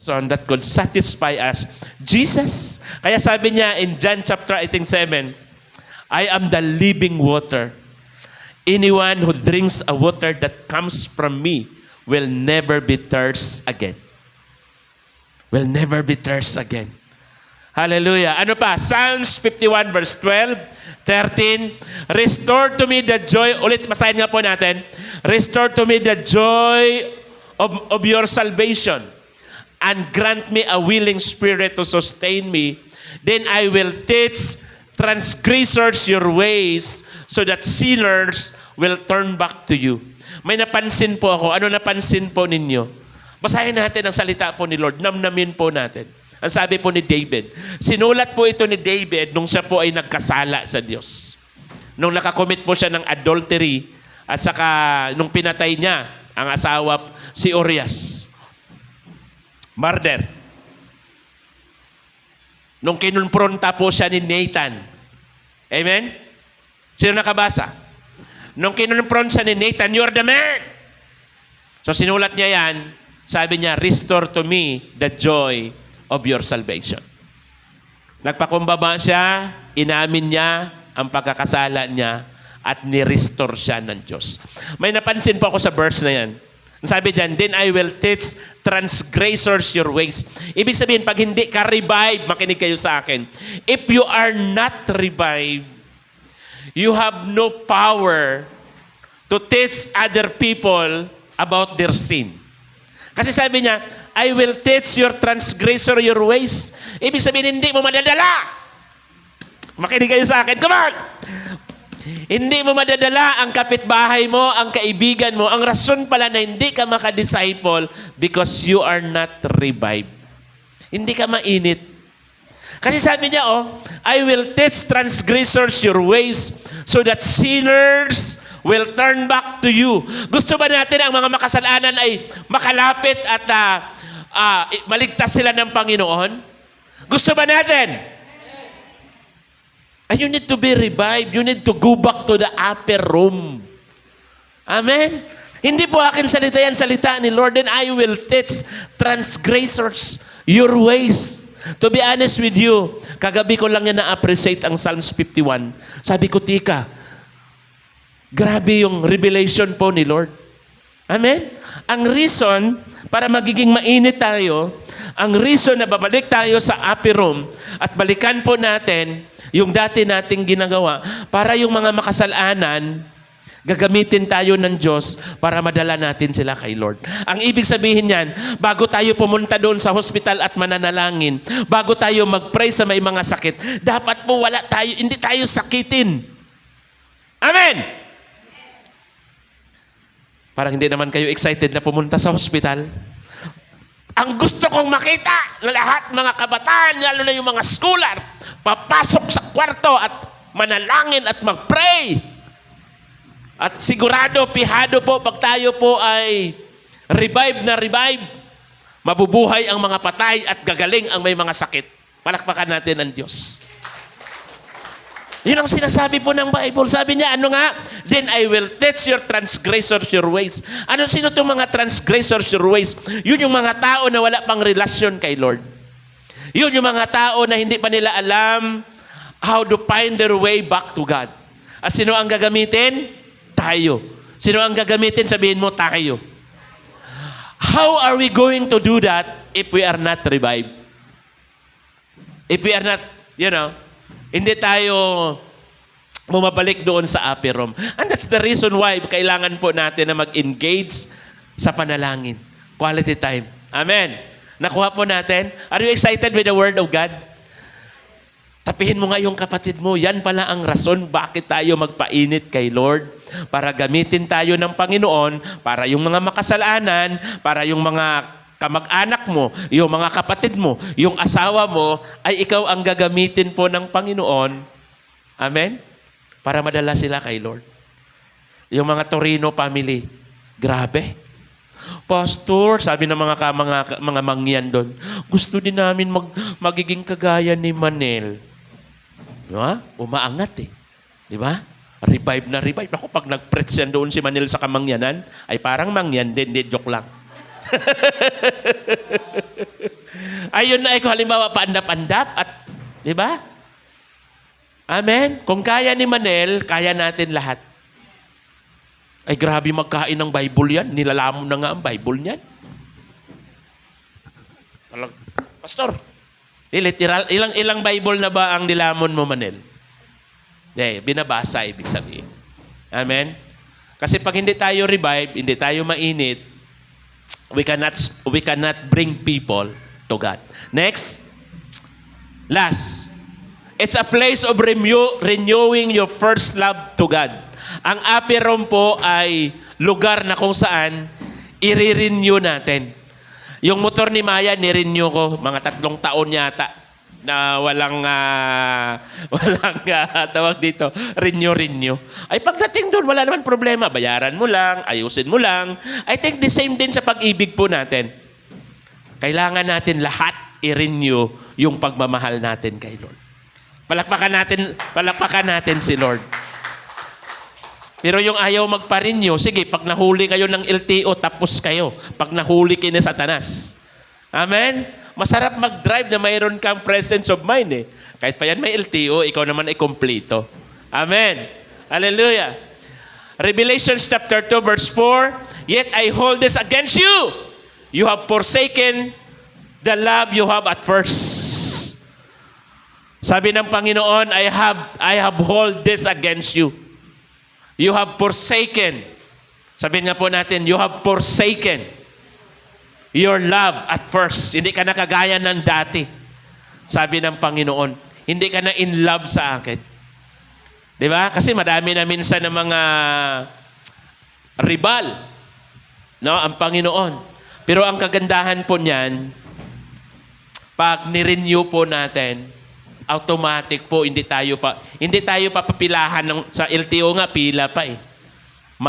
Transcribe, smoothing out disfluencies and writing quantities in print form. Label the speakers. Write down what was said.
Speaker 1: son that could satisfy us. Jesus. Kaya sabi niya in John chapter 7, I am the living water. Anyone who drinks a water that comes from me will never be thirst again. Will never be thirst again. Hallelujah. Ano pa? Psalms 51 verse 12, 13. Restore to me the joy. Ulit, masahin nga po natin. Restore to me the joy of your salvation and grant me a willing spirit to sustain me. Then I will teach transgressors your ways so that sinners will turn back to you. May napansin po ako. Ano napansin po ninyo? Basahin natin ang salita po ni Lord. Namnamin po natin. Ang sabi po ni David. Sinulat po ito ni David nung siya po ay nagkasala sa Diyos. Nung nakakommit po siya ng adultery at saka nung pinatay niya ang asawa si Urias. Murder. Nung kinunpronta po siya ni Nathan. Amen? Sino nakabasa? Nung kinunpronta siya ni Nathan, you're the man! So sinulat niya yan, sabi niya, restore to me the joy of your salvation. Nagpakumbaba siya, inamin niya ang pagkakasala niya, at ni-restore siya ng Diyos. May napansin po ako sa verse na yan. Sabi diyan, then I will teach transgressors your ways. Ibig sabihin, pag hindi ka revived, makinig kayo sa akin. If you are not revived, you have no power to teach other people about their sin. Kasi sabi niya, I will teach your transgressor your ways. Ibig sabihin, hindi mo madadala. Makinig kayo sa akin. Come on! Hindi mo madadala ang kapitbahay mo, ang kaibigan mo. Ang rason pala na hindi ka makadisciple because you are not revived. Hindi ka mainit. Kasi sabi niya, I will teach transgressors your ways so that sinners will turn back to you. Gusto ba natin ang mga makasalanan ay makalapit at maligtas sila ng Panginoon? Gusto ba natin? And you need to be revived. You need to go back to the upper room. Amen? Hindi po akin salita yan, salita ni Lord. Then I will teach transgressors your ways. To be honest with you, kagabi ko lang yan na-appreciate ang Psalms 51. Sabi ko, tika, grabe yung revelation po ni Lord. Amen? Ang reason para magiging mainit tayo, ang reason na babalik tayo sa upper room at balikan po natin yung dati nating ginagawa para yung mga makasalanan, gagamitin tayo ng Diyos para madala natin sila kay Lord. Ang ibig sabihin niyan, bago tayo pumunta doon sa hospital at mananalangin, bago tayo mag-pray sa may mga sakit, dapat po hindi tayo sakitin. Amen! Parang hindi naman kayo excited na pumunta sa hospital. Ang gusto kong makita na lahat mga kabataan, lalo na yung mga scholar, papasok sa kwarto at manalangin at mag-pray. At sigurado, pihado po, pag tayo po ay revive, mabubuhay ang mga patay at gagaling ang may mga sakit. Palakpakan natin ang Diyos. Yun ang sinasabi po ng Bible. Sabi niya, ano nga? Then I will teach your transgressors your ways. Sino itong mga transgressors your ways? Yun yung mga tao na wala pang relasyon kay Lord. Yun yung mga tao na hindi pa nila alam how to find their way back to God. At sino ang gagamitin? Tayo. Sino ang gagamitin? Sabihin mo, tayo. How are we going to do that if we are not revived? If we are not, hindi tayo bumabalik doon sa upper room. And that's the reason why kailangan po natin na mag-engage sa panalangin. Quality time. Amen. Nakuha po natin? Are you excited with the Word of God? Tapihin mo nga yung kapatid mo. Yan pala ang rason bakit tayo magpainit kay Lord. Para gamitin tayo ng Panginoon, para yung mga makasalanan, para yung mga kamag-anak mo, yung mga kapatid mo, yung asawa mo, ay ikaw ang gagamitin po ng Panginoon. Amen? Para madala sila kay Lord. Yung mga Torino family, grabe. Pastor, sabi ng mga mangyan doon, gusto din namin magiging kagaya ni Manel. Diba? Umaangat eh. Diba? Revive na revive. Ako, pag nag-preach yan doon si Manel sa kamangyanan, ay parang mangyan din, joke lang. Ayun na, kung halimbawa, paandap-andap at, di ba? Amen? Kung kaya ni Manel, kaya natin lahat. Ay, grabe magkain ng Bible yan. Nilalamon na nga ang Bible niyan. Pastor, literal, ilang Bible na ba ang nilamon mo, Manel? Binabasa, ibig sabihin. Amen? Kasi pag hindi tayo revive, hindi tayo mainit, we cannot bring people to God. Next. Last. It's a place of renewing your first love to God. Ang apiron po ay lugar na kung saan i-renew natin. Yung motor ni Maya, ni-renew ko mga 3 taon yata na walang tawag dito, renew. Ay pagdating doon, wala naman problema. Bayaran mo lang, ayusin mo lang. I think the same din sa pag-ibig po natin. Kailangan natin lahat i-renew yung pagmamahal natin kay Lord. Palakpakan natin si Lord. Pero yung ayaw magpa-renew, sige, pag nahuli kayo ng LTO, tapos kayo. Pag nahuli kayo ni Satanas. Amen? Masarap mag-drive na mayroon kang presence of mind eh. Kahit pa yan may LTO, ikaw naman ay kompleto. Amen? Hallelujah. Revelation chapter 2 verse 4, Yet I hold this against you. You have forsaken the love you have at first. Sabi ng Panginoon, I have hold this against you. You have forsaken. Sabihin nga po natin, you have forsaken your love at first. Hindi ka nakagaya ng dati. Sabi ng Panginoon, hindi ka na in love sa akin. Di ba? Kasi madami na minsan ng mga rival. No? Ang Panginoon. Pero ang kagandahan po niyan, pag nirenew po natin, automatic po, hindi tayo papilahan sa LTO nga, pila pa eh.